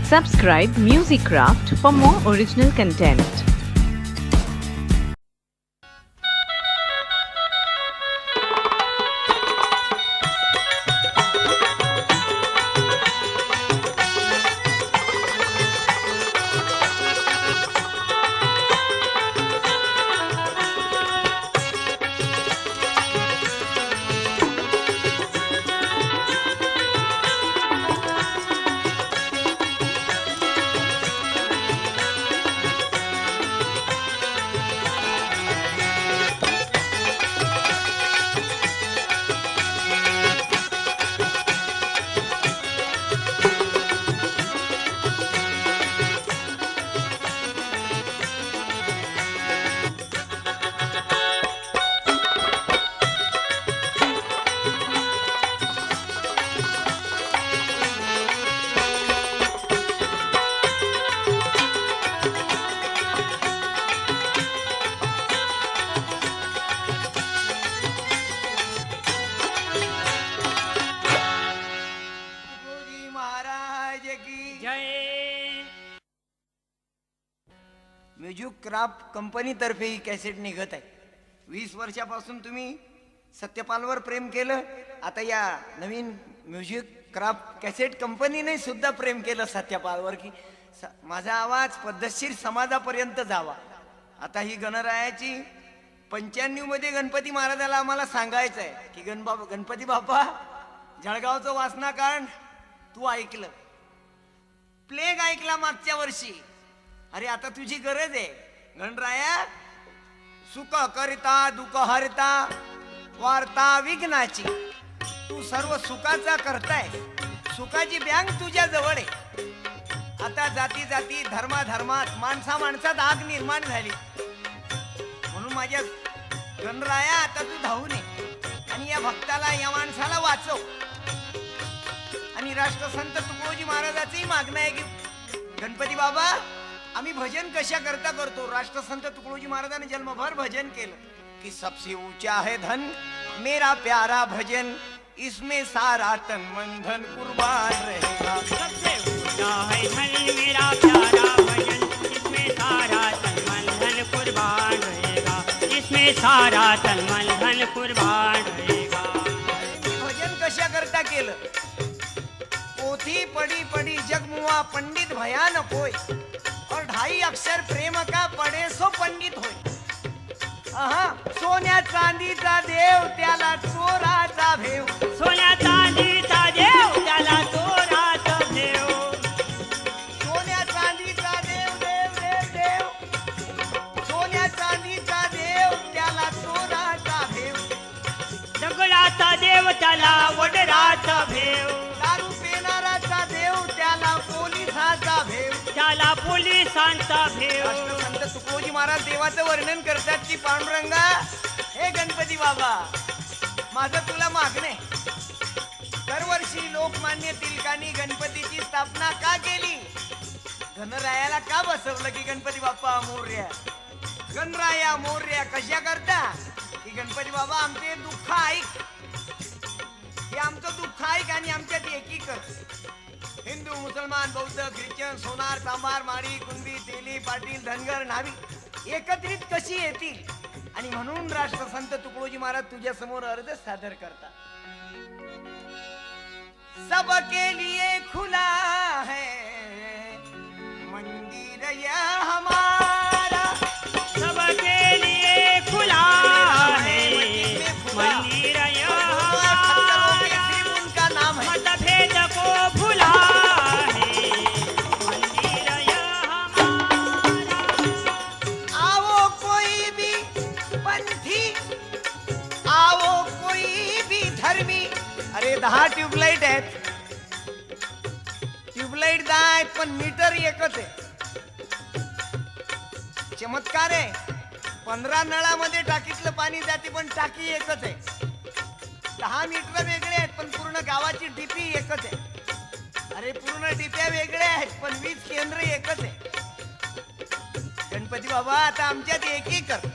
Subscribe Musicraft for more original content. Musicraft company तर्फे ही cassette निघत आहे. 20 वर्षापासून तुम्ही सत्यपालवर प्रेम केलं, आता या नवीन म्युझिक्राफ्ट कॅसेट कंपनीने सुद्धा प्रेम केलं सत्यपालवर की माझा आवाज पद्धतशीर समाजापर्यंत जावा. आता ही गणरायाची 95 मध्ये गणपती महाराजाला आम्हाला सांगायचं आहे की गणपती बाप्पा जळगावचं वासनाकांड तू ऐकलं, प्लेग ऐकला मागच्या वर्षी, अरे आता तुझी गरज आहे गणराया. सुख करिता दुःख हरिता वार्ता विघ्नाची, तू सर्व सुखाचा करताय, सुखाची बँक तुझ्या जवळ आहे. आता जाती जाती धर्मात माणसा माणसात आग निर्माण झाली, म्हणून माझ्या गणराया आता तू धावून ये आणि या भक्ताला या माणसाला वाचव. आणि राष्ट्रसंत तुकोजी महाराजाचंही मागणं आहे की गणपती बाबा आम्ही भजन कशा करता करतो. राष्ट्रसंत तुकडोजी महाराजांनी जन्मभर भजन केलं की सबसे ऊंचा है धन मेरा प्यारा भजन, इसमें सारा तन मन धन कुर्बान रहेगा. सबसे ऊंचा है धन मेरा प्यारा भजन, इसमें सारा तन मन धन कुर्बान रहेगा, इसमें सारा तन मन धन कुर्बान रहेगा. भजन कशा करता केलं. पोथी पडी पडी जगमुआ पंडित भयानक होय, और 2.5 अक्षर प्रेम का पडे सो पंडित होय. सोन्या चांदीचा देव त्याला चोराचा भेव, सोन्या चांदीचा देव त्याला चोराचा भेव, सोन्या चांदीचा देव देव देव देव, सोन्या चांदीचा देव त्याला चोराचा भेव, दगडाचा देव त्याला वडराचा भेव, दारू पिणाराचा देव त्याला पोलिसाचा भेव, त्याला पोलिसांचा भेव. राष्ट्रसंत तुकोजी महाराज देवाचं वर्णन करतात की पांडुरंगा हे गणपती बाबा माझं तुला मागणे. दरवर्षी लोकमान्य टिळकांनी गणपतीची स्थापना का केली, गणरायाला का बसवलं की गणपती बाप्पा मोरया, गणराया मोरया कशा करता की गणपती बाबा आमचे दुःख ऐक, हे आमचं दुःख ऐक आणि आमच्यात एकी कर. हिंदू मुसलमान बौद्ध ख्रिश्चन सोनार सांबार माळी कुंभी तेली पाटील धनगर नावी एकत्रित कशी येतील. आणि म्हणून राष्ट्रसंत तुकडोजी महाराज तुझ्या समोर अर्ज सादर करतात. सबके लिए खुला है मंदिर या हमारा, सबके लिए खुला है मंदिर या हमारा, उनका नाम है मतभेद को भुला है मंदिर या हमारा. आओ कोई भी पंथी आओ कोई भी धर्मी. अरे 10 ट्यूबलाईट आहेत, ट्यूबलाईट 10 आहेत पण मीटर एकच आहे. चमत्कार आहे, 15 नळामध्ये टाकीतलं पाणी जाते पण टाकी एकच आहे. 10 मीटर वेगळे आहेत पण पूर्ण गावाची डीपी एकच आहे. अरे पूर्ण डीप्या वेगळ्या आहेत पण वीज केंद्र एकच आहे. गणपती बाबा आता आमच्यात एकी कर.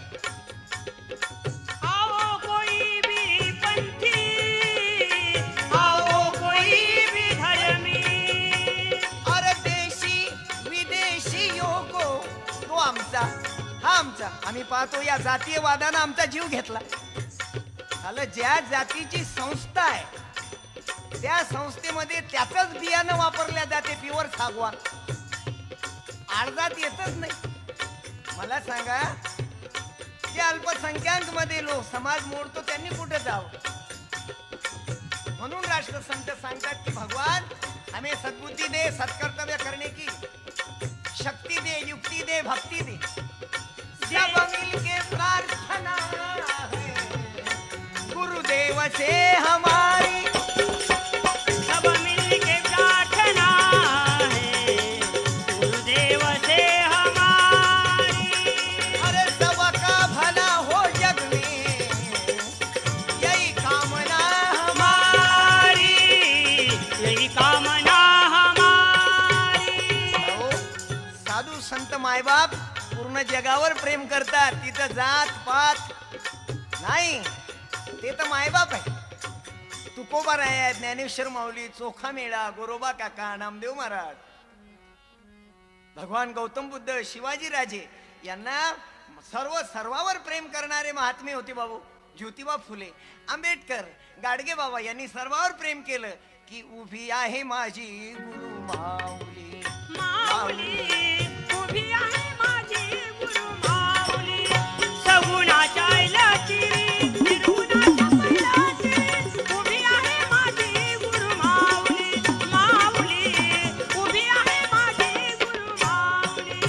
आओ कोई भी पंथी, आओ कोई भी धर्मी, अरे देशी पाहतो या जातीय वादानं आमचा जीव घेतला. झालं ज्या जातीची संस्था आहे त्या संस्थेमध्ये त्याचंच बियाणं वापरल्या जाते, प्युअर सागवान. आडजात येतच नाही. मला सांगा, जे अल्पसंख्याक मध्ये लोक समाज मोडतो त्यांनी कुठे जावं? म्हणून राष्ट्रसंत सांगतात की भगवान हमें सद्बुद्धी दे, सत्कर्तव्य करने की शक्ति दे, युक्ति दे, भक्ति दे. सब मिलके प्रार्थना है गुरुदेव से हमारी. सब मिलके प्रार्थना है गुरुदेव से हमारी. अरे सबका भला हो जग में यही कामना हमारी, यही कामना हमारी. हो, साधू संत मायबाप पूर्ण जगावर प्रेम करतात. तिथं जात पात नाही, ते तर मायबाप आहे. तुकोबा राया, ज्ञानेश्वर माऊली, चोखा मेळा, गोरोबा काका, नामदेव महाराज, भगवान गौतम बुद्ध, शिवाजी राजे यांना सर्वावर प्रेम करणारे महात्मे होते बाबू. ज्योतिबा फुले, आंबेडकर, गाडगे बाबा यांनी सर्वावर प्रेम केलं की उभी आहे माझी गुरु माऊली. माऊली उभी आहे माझी गुरु माऊली. सगुणाच्या इलाची निर्गुणाच्या पैलाची उभी आहे माझी गुरु माऊली. माऊली उभी आहे माझी गुरु माऊली.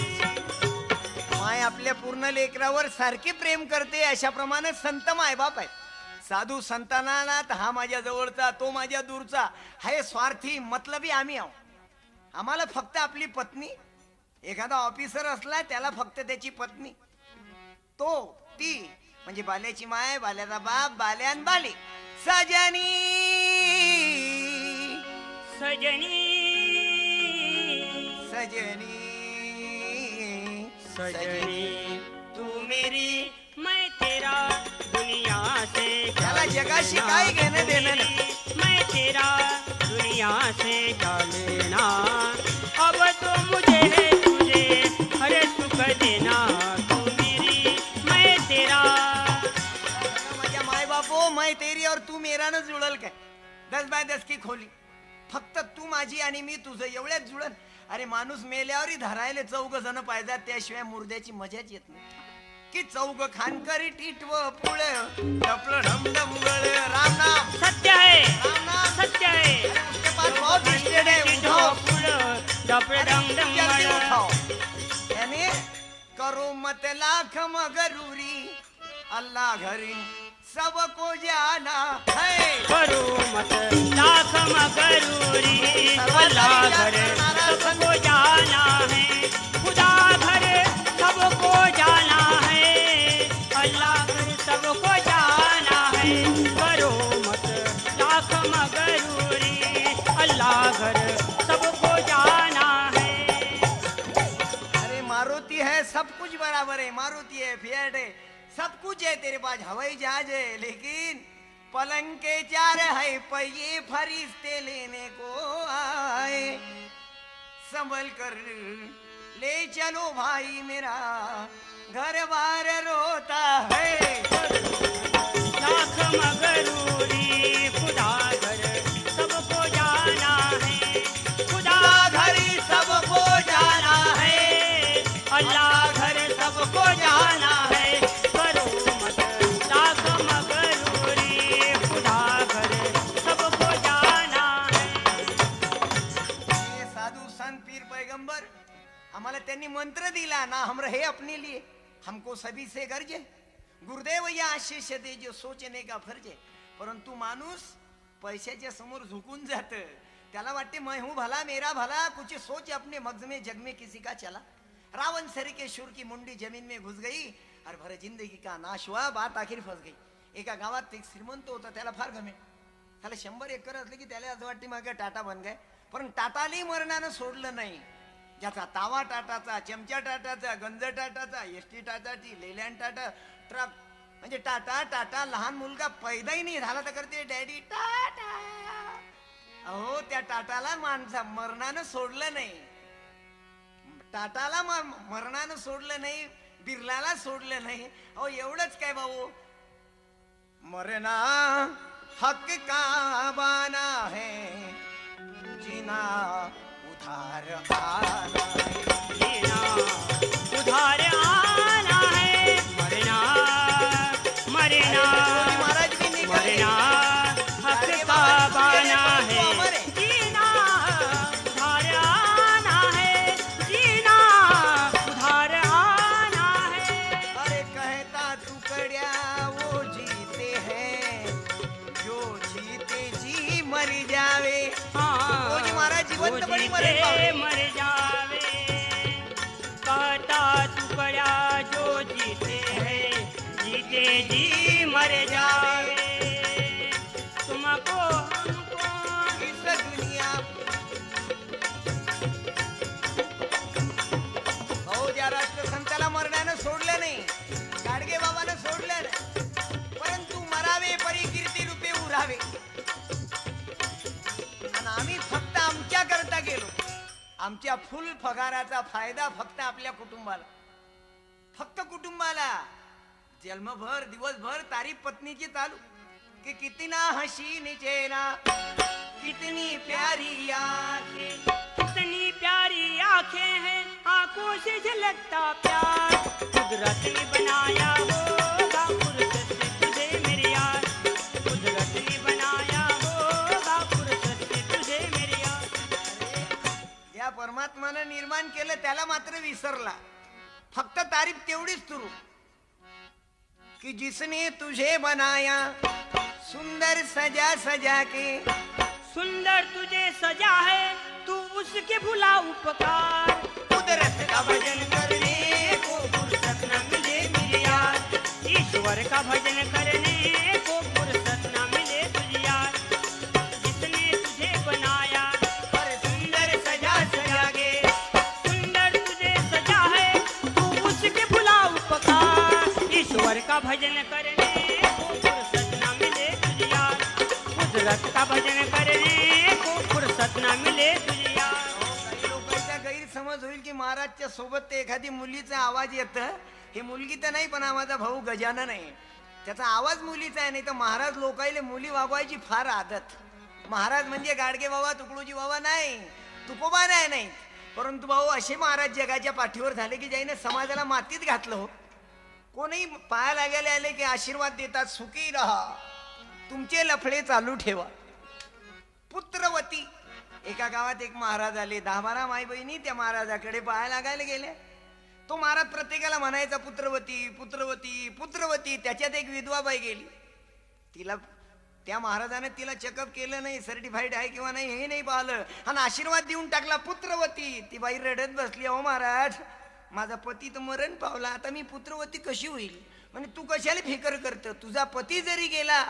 माय आपल्या पूर्ण लेकरावर सारखे प्रेम करते, अशा प्रमाणे संत मायबाप आहेत. साधू संतांना हा माझ्या जवळचा, तो माझ्या दूरचा, हे स्वार्थी मतलबी आम्ही आहोत. आम्हाला फक्त आपली पत्नी, एखादा ऑफिसर असला त्याला फक्त त्याची पत्नी, तो ती म्हणजे बाल्याची माय, बाल्याचा बाप, बाल्यान बाले. सजनी सजनी सजनी सजनी तू मेरी मैं तेरा दुनिया से त्याला जगाशी काय घेणं देणं नाही. मैं तेरा दुनिया से क्या लेना. अब तो मुझे है तुझे हर सुख देना. तू मेरी मैं तेरा. माझ्या माय बापो, मैं तेरी और तू मेरा न जुळल काय? 10 बाय 10 की खोली. फक्त तू माझी आणि मी तुझं एवढ्याच जुळल. अरे माणूस मेल्यावरही धरायला 4 जण पाहिजे, त्याशिवाय मुर्द्याची मजाच येत नाही. की 4 खानकरी टिटव पुळ डपळ ढमढमगळ. राम नाम सत्य है, राम नाम सत्य है. अरे उसके पास बहुत हिस्से है. उठाओ जल्दी उठाओ. यानी करो मत लाख मगरूरी, अल्लाह घरी सबको जाना है. करो मत लाख मगरूरी, अल्लाह घर सबको जाना है. खुदा घर सबको जाना है, अल्लाह घर सबको जाना है. करो मत लाख मगरूरी, अल्लाह घर सबको जाना है. अरे मारुति है, सब कुछ बराबर है. मारुति है, फिएट है, सब कुछ है तेरे पास. हवाई जहाज है, लेकिन पलंग के 4 है पहिए, फरिश्ते लेने को आए. संभल कर ले चलो भाई, मेरा घर बार रोता है. लाख मगरूरी, खुदा घर सबको जाना है. खुदा घरी सबको जाना है, अल्लाह घर सबको जाना है. करो मत लाख मगरूरी, खुदा घर सबको जाना है. ये साधु संत पीर पैगंबर आम्हाला त्यांनी मंत्र दिला ना, हम रहे अपने लिए, हमको सभी से गर्ज है. गुरुदेव या आशीष दे जो सोचने का फर्ज है. परंतु माणूस पैशाच्या समोर झुकून जात. त्याला वाटते मैं हूं भला, मेरा भला, कुछ सोच अपने मगज में, जग में किसी का चला. रावण सरीके शूर की मुंडी जमीन में घुस गई और भर जिंदगी का नाश हुआ. बात आखिर फस गई. एका गावात एक श्रीमंत होता, त्याला फार गमे. त्याला 100 एकर असले की त्याला असं वाटते मागे टाटा बन गए. पण टाटालाही मरणानं सोडलं नाही. ज्याचा तावा टाटाचा, चमचा टाटाचा, गंज टाटाचा, एसटी टाटाची, लेलँड टाटा, ट्रक म्हणजे टाटा टाटा. लहान मुलगा पैदाही नाही झाला तर करते डॅडी टाटा. अहो त्या टाटाला माणसा मरणानं सोडलं नाही. टाटाला मरणानं सोडलं नाही. बिर्लाला सोडलं नाही. अहो एवढंच काय भाऊ, मरना हक का बाना है, जीना उधार आना है. जीना उधार आना है, मरना मरना महाराज भी नहीं मरना हक का बाना है, जीना उधार आना है, जीना उधार आना है. अरे कहता टुकड्या वो जीते हैं, जो जीते जी मर जावे. हाँ, जी महाराज जिवंत वो बळी जीते मरे पावे. मर जावे. कहता टुकड़ा जो जीते हैं, जीते जी मर जावे. तुमको हमको इस दुनिया भाऊ ज्या राष्ट्रसंताला मरण्यानं सोडलं नाही, गाडगे बाबानं सोडलं नाही, परंतु मरावे परी कीर्ती रूपे उरावे. आणि आम्ही फक्त आमच्या करता गेलो. आमच्या फुल पगाराचा फायदा फक्त आपल्या कुटुंबाला, फक्त कुटुंबाला. जन्मभर दिवसभर तारीफ पत्नीची चालू कि कितना हसीन चेहरा, कितनी प्यारी आंखें. कितनी प्यारी आंखें हैं, आंखों से झलकता प्यार. कुदरत ने बनाया होगा फुर्सत से तुझे मेरे यार, कुदरत ने बनाया होगा फुर्सत से तुझे मेरे यार. या परमात्मानं निर्माण केलं त्याला मात्र विसरला. फक्त तारीफ तेवढीच सुरू कि जिसने तुझे बनाया सुंदर सजा सजा के. सुंदर तुझे सजा है, तू उसके भुला उपकार. कुदरत का भजन करने को फुर्सत न मिले मेरे यार, ईश्वर का भजन करने को फुर्सत न मिले तुझे यार. जिसने तुझे बनाया और सुंदर सजा सजा के. सुंदर तुझे सजा है, तू उसके भुला उपकार. ईश्वर का भजन करने को फुर्सत न मिले तुझे यार, कुदरत का भजन करने को फुर्सत न मिले तुझे यार. काही लोकांचा गैरसमज होईल की महाराजच्या सोबत ते एखादी मुलीचा आवाज येतं. हे मुलगी तर नाही, पण हा माझा भाऊ गजानन आहे, त्याचा आवाज मुलीचा आहे. नाही तर महाराज लोकायले मुली वागवायची फार आदत. महाराज म्हणजे गाडगे बाबा तुकडोजी बाबा नाही, तुकोबा नाही, परंतु भाऊ असे महाराज जगाच्या पाठीवर झाले की ज्याने समाजाला मातीत घातलं. हो, कोणी पाया लागायला आले की आशीर्वाद देतात, सुखी राहा, तुमचे लफडे चालू ठेवा. पुत्रवती एका गावात एक महाराज आले. 10-12 माई बहिणी त्या महाराजाकडे पाया लागायला गेल्या. तो महाराज प्रत्येकाला म्हणायचा पुत्रवती पुत्रवती पुत्रवती. त्याच्यात एक विधवा बाई गेली. तिला त्या महाराजाने तिला चेकअप केलं नाही, सर्टिफाईड आहे किंवा नाही हे नाही पाहिलं, आणि आशीर्वाद देऊन टाकला पुत्रवती. ती बाई रडत बसली. अहो महाराज, माझा पती तर मरण पावला, आता मी पुत्रवती कशी होईल. म्हणजे तू कशाला फिकर करत, तुझा पती जरी गेला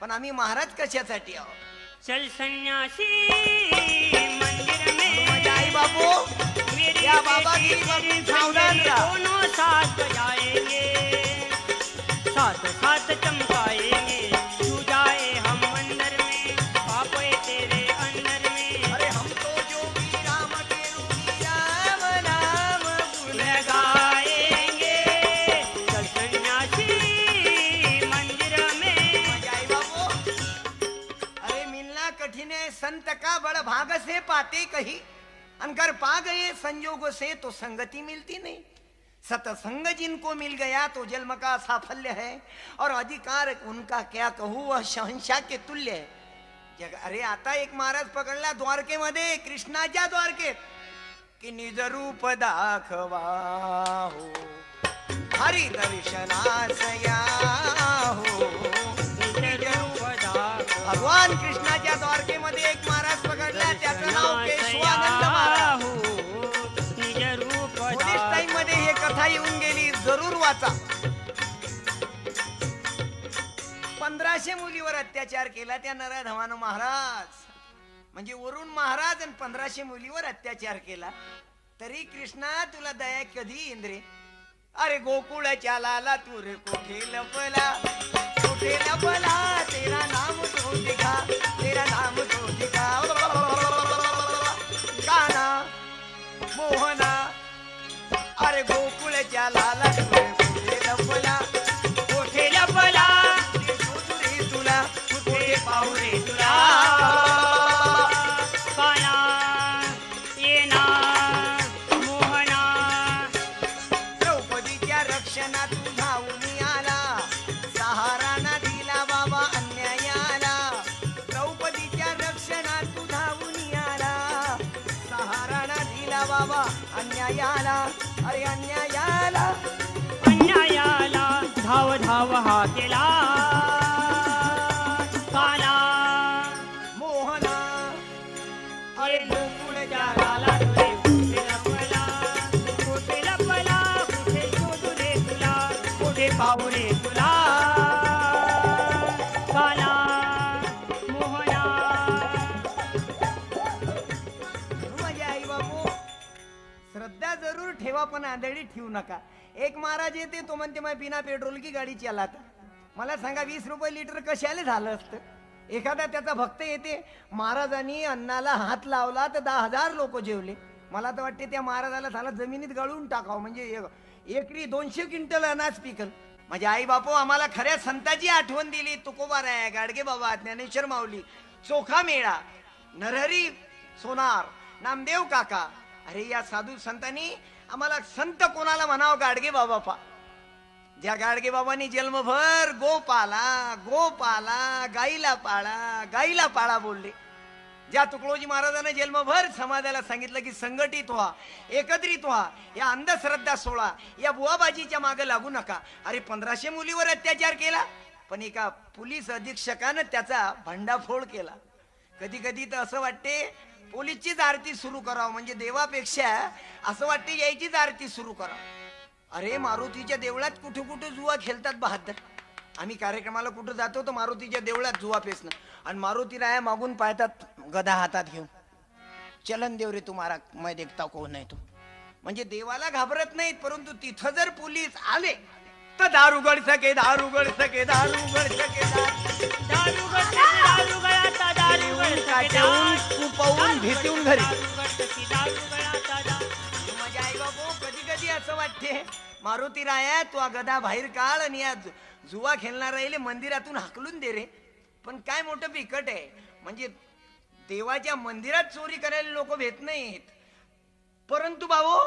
पण आम्ही महाराज कशासाठी आहोत. चल सन्यासी मंदिर में माझे आई बापू मेरी या बाबा की बेटी सावधान रहा. दोनों साथ बजाएंगे, साथ साथ चमकाएंगे. तू जाए हम मंदिर में, पापे तेरे अंदर में. अरे हम तो जो भी राम के रूपी राम नाम गुण लगाएंगे. चल सन्यासी मंदिर में. माझे आई बापू, अरे मिलना कठिन है, संत का बड़ भाग से पाते कही, अनकर पा गए संजोग से तो संगति मिलती नहीं. सतसंग जिनको मिल गया तो जन्म का साफल्य है, और अधिकार उनका क्या कहूँ, वह शहंशाह के तुल्य है. जग अरे आता एक महाराज पकडला द्वारकेमध्ये, कृष्णाच्या द्वारकेत, की निज रूप दाखवा हो, हरी दर्शनास या हो. निज रूप दाखवा भगवान कृष्णाच्या द्वारकेमध्ये एक महाराज पकडला, त्याचं नाव केशवानंद महाराज. निज रूप पोलीस टाइम मध्ये हे कथा येऊन गेली, जरूर वाचा. 1500 मुलीवर अत्याचार केला त्या नराधमानं महाराज. म्हणजे वरून महाराज आणि 1500 मुलीवर अत्याचार केला. तरी कृष्णा तुला दया कधी येईन रे. अरे गोकुळाच्या लाला तू रे कुठे लपला, कुठे लपला, तेरा नाम तो दिखा, तेरा नाम तो दिखा. काना मोहना, अरे गोकुळच्या लाला कुठे लपला कोठे लपला शोधू रे तुला कुठे पाहू रे तुला काना येना मोहना द्रौपदीच्या रक्षणात तू धावून आला सहारा ना दिला बाबा अन्यायाला द्रौपदीच्या रक्षणात तू धावून आला सहारा ना दिला बाबा अन्यायाला अरे अन्यायाला अन्यायाला धाव धाव हा केला काना मोहना अरे गोकुळच्या लाला तुले कुठे लपला कुठे लपला कुठे शोधू रे तुला कुठे पाहू रे तुला काना मोहना माझे आई बापू श्रद्धा जरूर ठेवा पण आंधळी ठेवू नका एक महाराज येते तो म्हणते मग बिना पेट्रोल की गाडी चालत मला सांगा 20 रुपये लिटर कशाला झालं असतं एखादा त्याचा भक्त येते महाराजांनी अन्नाला हात लावला तर 10,000 लोक जेवले मला तर वाटते त्या महाराजाला झाला जमिनीत गळून टाकावं म्हणजे एकरी 200 क्विंटल अनाज पिकल माझे आई बापू आम्हाला खऱ्या संताची आठवण दिली तुकोबाराय गाडगे बाबा ज्ञानेश्वर माऊली चोखा मेळा नरहरी सोनार नामदेव काका अरे या साधू संतांनी आम्हाला संत कोणाला म्हणावं गाडगे बाबा पा ज्या गाडगे बाबांनी जन्मभर गोपाला गोपाला गाईला पाळा बोलले ज्या तुकडोजी महाराजांना जन्मभर समाजाला सांगितलं की संघटित व्हा एकत्रित व्हा या अंधश्रद्धा सोळा या बुवाबाजीच्या मागे लागू नका अरे 1500 मुलीवर अत्याचार केला पण एका पोलीस अधीक्षकानं त्याचा भंडाफोड केला कधी कधी तर असं वाटते पोलीसचीच आरती सुरू करावं म्हणजे देवापेक्षा असं वाटते यायचीच आरती सुरू करावं अरे मारुतीच्या देवळात कुठे कुठे जुवा खेळतात बहादर आम्ही कार्यक्रमाला कुठं जातो तर मारुतीच्या देवळात जुवा पेसणं आणि मारुती राया मागून पाहतात गदा हातात घेऊन चलन देव रे तुम्हाला मैं देखता कोण नाही तो म्हणजे देवाला घाबरत नाहीत परंतु तिथं जर पोलीस आले तर दारू उघड सके दारू उघड सके दारू उघड सके दारू गळता दारू गळता दारू गळता काट्याहून कुपावून भीतीहून घरी दारू गळता माझ्या आई बाबू कधी कधी असं वाटते मारुती राया तू गदा बाहेर काढ आणि या जुवा खेळणार राहिले मंदिरातून हाकलून दे रे पण काय मोठं बिकट आहे म्हणजे देवाच्या मंदिरात चोरी करायला लोक भेट नाहीत परंतु बाबू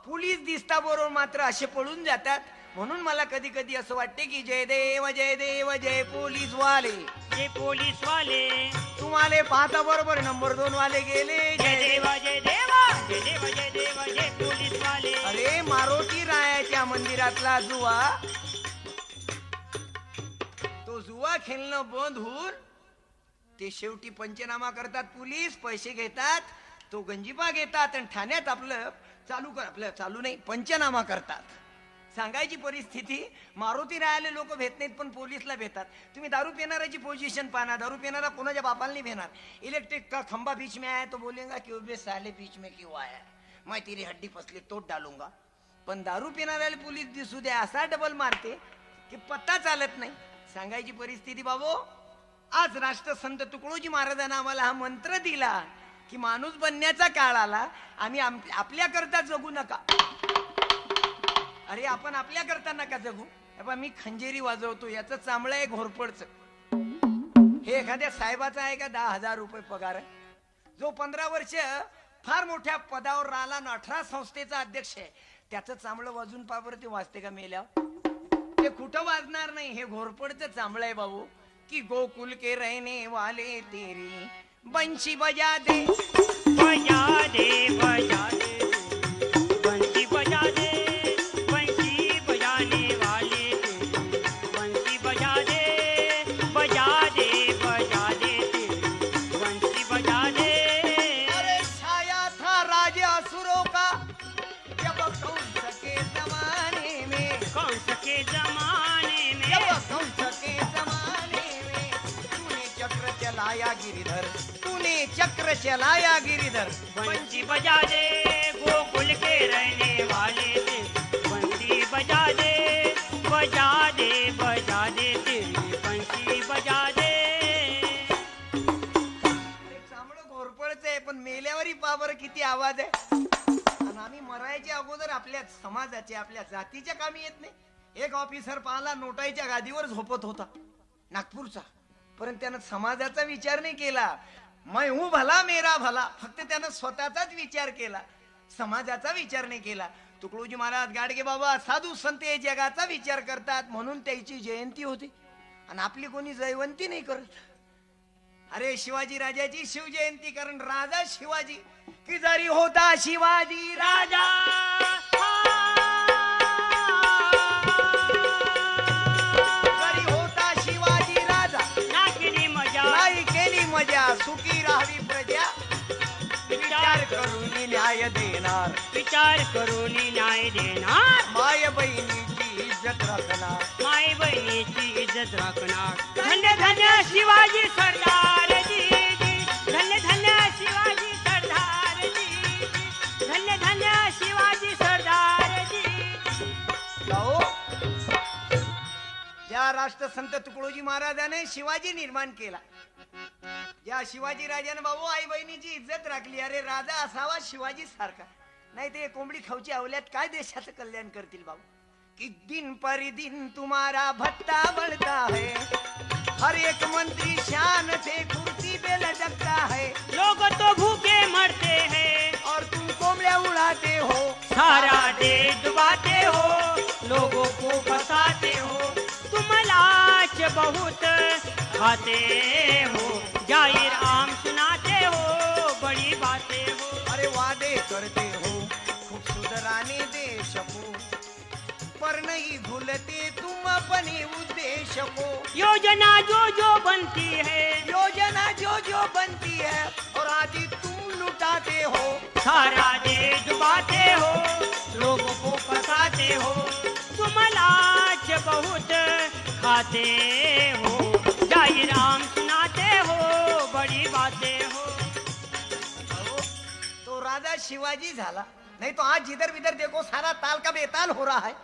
पोलीस दिसता बरोबर मात्र असे पळून जातात म्हणून मला कधी कधी असं वाटते की जय देव जय पोलीस वाले जे पोलीस वाले तुम्हाला पाहता बरोबर नंबर 2 वाले गेले जय देवा जय देवा जय देवा जय देवा जय पोलीस वाले अरे मारुती रायाच्या मंदिरातला जुवा तो जुवा खेळणं बंद होऊन ते शेवटी पंचनामा करतात पोलीस पैसे घेतात तो गंजीफा घेतात आणि ठाण्यात आपलं चालू नाही पंचनामा करतात सांगायची परिस्थिती मारुती रायाले लोक भेट नाहीत पण पोलीसला भेटतात तुम्ही दारू पिणाऱ्याची पोझिशन पाहना दारू पिणारा कोणाच्या बापाला नाही भेटणार इलेक्ट्रिक का खंबा बीच में आया तो बोलेगा कि बे साले बीच में क्यों आया मैं तेरी हड्डी पसली तोड डालूंगा पण दारू पिणाऱ्याला पोलीस दिसू द्या असा डबल मारते की पत्ता चालत नाही सांगायची परिस्थिती बाबू आज राष्ट्रसंत तुकडोजी महाराजांना आम्हाला हा मंत्र दिला की माणूस बनण्याचा काळ आला आम्ही आपल्या करता जगू नका अरे आपण आपल्या करता नका जगू मी खंजेरी वाजवतो याचं चांबळं आहे घोरपडचं हे एखाद्या साहेबाचा आहे का 10,000 रुपये पगार आहे जो 15 वर्ष फार मोठ्या पदावर राहिला 18 संस्थेचा अध्यक्ष आहे त्याचं चांबळं वाजून पावर ते वाजते का मेल्यावर ते कुठं वाजणार नाही हे घोरपडचं चांबळं आहे बाबू कि गोकुल के रहने वाले तेरी बंशी बजा दे बजा दे बजा दे बंसी बजा दे बंसी बजाने वाले बंसी बजा दे बजा दे बजा दे बंसी बजा दे अरे छाया था राज असुरों का जब कंस के जमाने में कंस के जमाने में जब कंस के जमाने में तूने चक्र चलाया गिरिधर तूने चक्र चलाया गिरिधर बंसी बजा दे गोकुल के रहने वाले थे बंसी बजा दे बजा दे बजा दे तेरी बंसी बजा दे चांबळं घोरपडचं आहे पण मेल्यावरही पावर किती आवाज आहे आणि आम्ही मरायच्या अगोदर आपल्या समाजाच्या आपल्या जातीच्या कामी येत नाही. एक ऑफिसर पाहला नोटाईच्या गादीवर झोपत होता नागपूरचा, परंतु त्यानं समाजाचा विचार नाही केला. मैं हूं भला मेरा भला, फक्त त्यानं स्वतःचाच विचार केला, समाजाचा विचार नाही केला. तुकडोजी महाराज गाडगे बाबा साधू संत हे जगाचा विचार करतात म्हणून त्याची जयंती होती आणि आपली कोणी जयवंती नाही करत. अरे शिवाजी राजाची शिवजयंती कारण राजा शिवाजी की जरी होता शिवाजी राजा जरी होता शिवाजी राजा ना केली मजा नाही केली मजा सुखी राहावी प्रजा विचार करून न्याय देणार विचार करून न्याय देणार माय बहिणीची इज्जत राखणार माय बहिणीची इज्जत राखणार. धन्य धन्य शिवाजी सरदार जी धन्य धन्य शिवाजी सरदार जी धन्य धन्य शिवाजी सरदार जी. जाओ ज्या राष्ट्रसंत तुकडोजी महाराजाने शिवाजी निर्माण केला, या शिवाजी राजाने बाबू आई बहिणीची इज्जत राखली. अरे राजा असावा शिवाजी सारखा, नाही ते कोंबडी खाऊची अवल्यात काय देशाचं कल्याण करतील बाबू. कि दिन पर दिन तुम्हारा भत्ता बढ़ता है, हर एक मंत्री शान से कुर्सी पे लटकता है, लोग तो भूखे मरते हैं और तुम कोंबड़ियां उड़ाते हो, सारा देश डुबाते हो, लोगों को फंसाते हो, तुम लाच बहुत खाते हो, जाहिर आम सुनाते हो, बड़ी बातें हो. अरे वादे करते हो खूब सुधराने देश को, पर नहीं भूलते तुम अपने उद्देश्य को. योजना जो बनती है योजना जो बनती है और आदि तुम लुटाते हो, सारा देश डुबाते हो, लोगों को फंसाते हो, तुम लाच बहुत खाते हो, जाहिर आम सुनाते हो, बड़ी बातें हो. तो राजा शिवाजी झाला. नहीं तो आज जिधर विधर देखो सारा ताल का बेताल हो रहा है.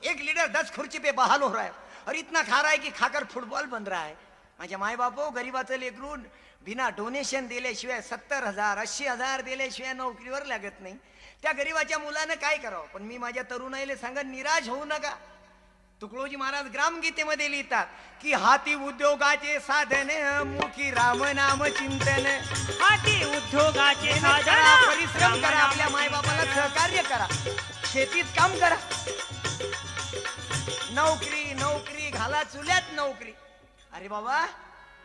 एक लीडर 10 खुर्ची पे बहाल हो रहा है और इतना खा रहा है कि खाकर फुटबॉल बन रहा है. माझ्या माय बापो गरीबाचं लेकरून बिना डोनेशन दिल्याशिवाय 70,000 80,000 दिल्याशिवाय नोकरीवर लागत नाही. त्या गरीबाच्या मुलानं काय करावं. पण मी माझ्या तरुणाईला सांगत निराश होऊ नका. तुकडोजी महाराज ग्रामगीतेमध्ये लिहितात की हाती उद्योगाचे साधन मुखी राम नाम चिंतन. हाती उद्योगाचे मेहनत करा, साधन परिश्रम करा, आपल्या मायबापाला सहकार्य करा, शेतीत काम करा, नोकरी नोकरी घाला चुल्यात नोकरी. अरे बाबा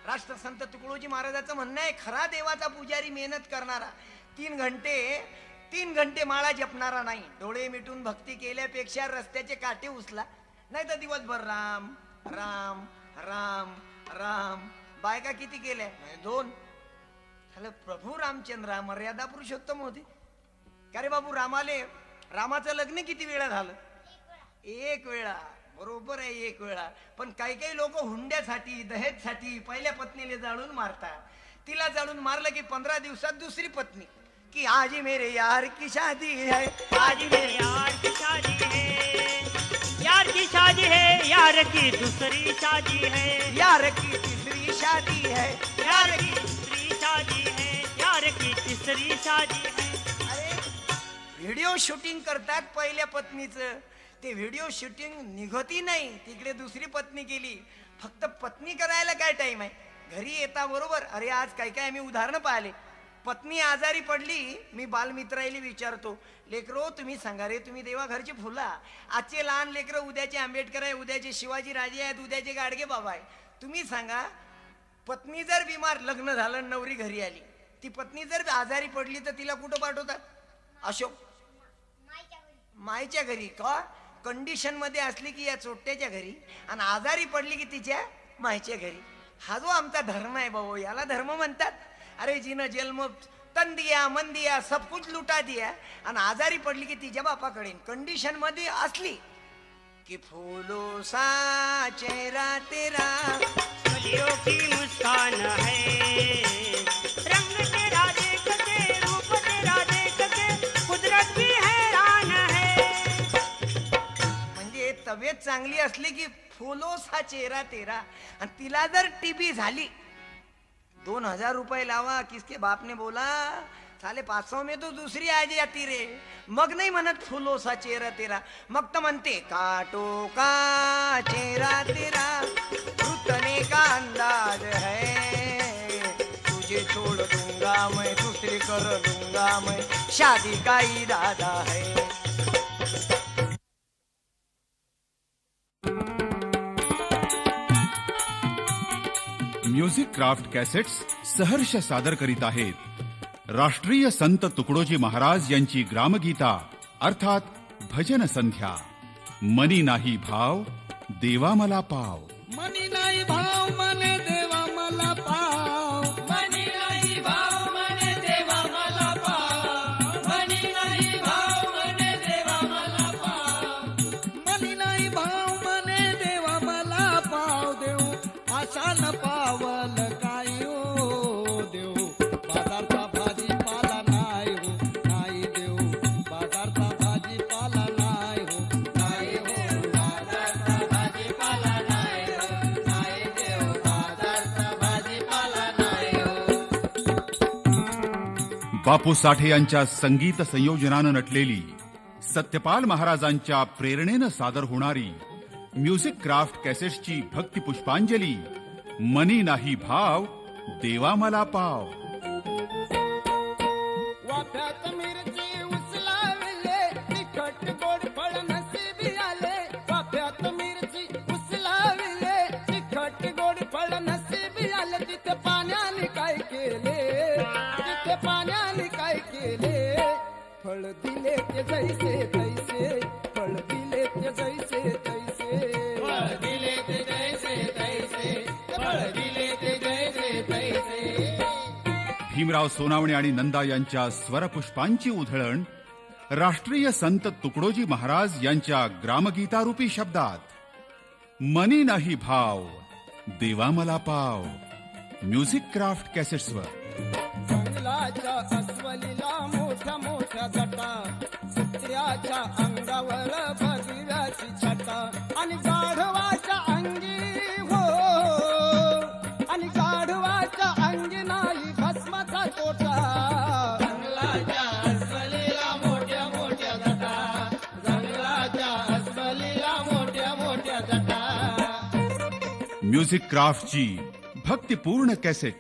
राष्ट्रसंत तुकडोजी महाराजाचं म्हणणं आहे खरा देवाचा पुजारी मेहनत करणारा 3 घंटे माळा जपणारा नाही. डोळे मिटून भक्ती केल्यापेक्षा रस्त्याचे काटे उचला, नाही तर दिवसभर राम राम राम राम. बायका किती केल्या 2. प्रभू रामचंद्र मर्यादा पुरुषोत्तम होते का रे बाबू. रामाचं लग्न किती वेळा झालं 1 वेळा. बरोबर आहे 1 वेळा. पण काही लोक हुंड्यासाठी दहेजसाठी पहिल्या पत्नीला जाळून मारतात. तिला जाळून मारलं की 15 दिवसात दुसरी पत्नी की आज मेरे यार की शादी है, आज मेरे यार की शादी है, यार की शादी है, यार की दूसरी शादी है, यार की तीसरी शादी है, यार की दूसरी शादी है, यार की तीसरी शादी है. अरे व्हिडिओ शूटिंग करतात पहिल्या पत्नीचं. ते व्हिडिओ शूटिंग निघती नाही, तिकडे दुसरी पत्नी केली. फक्त पत्नी करायला काय टाइम आहे. घरी येता बरोबर. अरे आज काय आम्ही उदाहरणं पाहिले. पत्नी आजारी पडली, मी बालमित्राईला विचारतो लेकरो तुम्ही सांगा रे, तुम्ही देवा घरची फुला. आजचे लहान लेकरं उद्याचे आंबेडकर आहे, उद्याचे शिवाजी राजे आहेत, उद्याचे गाडगे बाबा आहे. तुम्ही सांगा पत्नी जर बिमार, लग्न झालं नवरी घरी आली, ती पत्नी जर आजारी पडली तर तिला कुठं पाठवतात. अशोक मायच्या घरी का कंडिशन मध्ये असली की या चोट्याच्या घरी, आणि आजारी पडली की तिच्या मायच्या घरी. हा जो आमचा धर्म आहे भाऊ, याला धर्म म्हणतात. अरे जिनं जन्म तन दिया मन दिया सब कुछ लुटा दिया, आणि आजारी पडली की तिच्या बापाकडे कंडिशन मध्ये असली कि फूलों सा चेहरा तेरा, कलियों की मुस्कान है, रंग तेरा देख के, रूप तेरा देख के, कुदरत भी हैरान है. म्हणजे तब्येत चांगली असली की फूलों सा चेहरा तेरा. आणि तिला जर टीबी झाली 2,000 रुपये लावा. किसके बाप ने बोला साले 500 में तो दूसरी आ जाती रे. मग नाही म्हणत फुलो सा चेहरा तेरा, मग तर म्हणते काटो का चेहरा तेरा रुतने का अंदाज है, तुझे छोड़ दूंगा मैं दूसरी कर दूंगा मैं, शादी का इरादा है. म्युझिक क्राफ्ट कॅसेट्स सहर्ष सादर करीत आहेत राष्ट्रीय संत तुकडोजी महाराज यांची ग्रामगीता अर्थात भजन संध्या. मनी नाही भाव देवा मला पाव, मनी नाही भाव मने देवा मला पाव, मनी नाही भाव मने देवा मला पाव, मनी नाही भाव मने देवा मला पाव, मनी नाही भाव मने देवा मला पाव. देऊ आशा न पावल काय हो देऊ, बाजारचा भाजीपाला नाही हो नाही देऊ, बाजारचा भाजीपाला नाही हो नाही हो, बाजारचा भाजीपाला नाही हो नाही देऊ, बाजारचा भाजीपाला नाही हो. बापू साठे यांच्या संगीत संयोजनानं नटलेली, सत्यपाल महाराजांच्या प्रेरणेनं सादर होणारी म्युझिक क्राफ्ट कॅसेट्सची भक्ती पुष्पांजली. मनी नाही भाव देवा मला पाव. वाफ्यात मिरची उचलाविले, तिखट गोड फळ नशिबी आले, वाफ्यात मिरची उचलाविले, तिखट गोड फळ नशिबी आले. तिथे पाण्याने काय केले, तिथे पाण्याने काय केले, फळ दिले ते जैसे तैसे, फळ दिले ते जैसे तैसे, फळ दिले ते जैसे तैसे, फळ दिले ते जैसे तैसे. भीमराव सोनावणे आणि नंदा यांच्या स्वरपुष्पांची उधळण राष्ट्रीय संत तुकडोजी महाराज यांच्या ग्रामगीतारूपी शब्दात. मनी नाही भाव देवा मला पाव. म्युझिक क्राफ्ट कॅसेट्सवर. जंगलाच्या अस्वलीला मोठ्या मोठ्या जटा, कुत्र्याच्या अंगावर भगव्याची छटा, आणि गाढवाच्या अंगी हो, आणि गाढवाच्या अंगी नाही भस्माचा तोटा. जंगलाच्या अस्वलीला मोठ्या मोठ्या जटा, जंगलाच्या अस्वलीला मोठ्या मोठ्या जटा. म्युझिक क्राफ्टची भक्तिपूर्ण कॅसेट.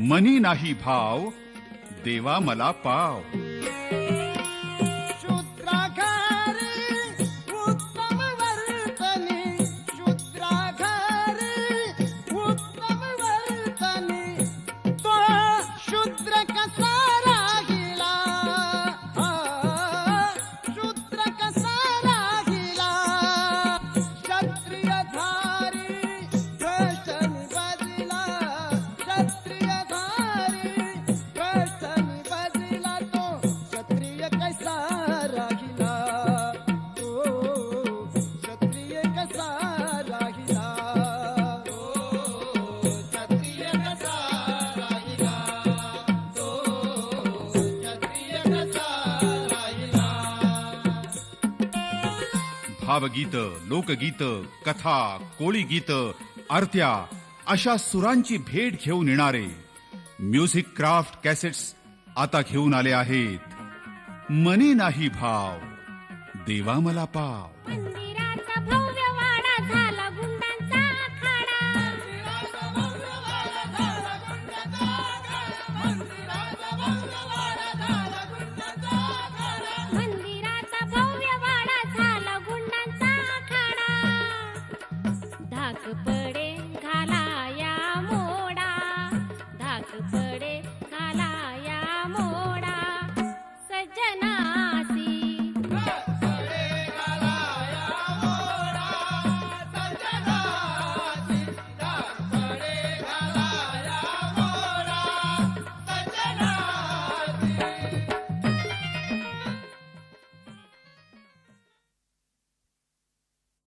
मनी नाही भाव देवा मला पाव. शूद्राघारी उत्तम वर्तनी, शूद्राघारी उत्तम वर्तनी, तो शूद्र कसा राहिला, शूद्र कसा राहिला. क्षत्रियधारी भ्रष्टनी बाजला, क्षत्रियधारी भ्रष्टनी बाजला, तो क्षत्रिय कसा राहिला, तो क्षत्रिय कसा राहिला, तो क्षत्रिय कसा राहिला, तो क्षत्रिय कसा राहिला. भावगीत, लोकगीत, कथा, कोळी गीत, आरत्या अशा सुरांची भेट घेऊन येणारे म्युझिक क्राफ्ट कॅसेट्स आता घेऊन आले आहेत. मनी नाही भाव देवा मला पाव. मंदिराचा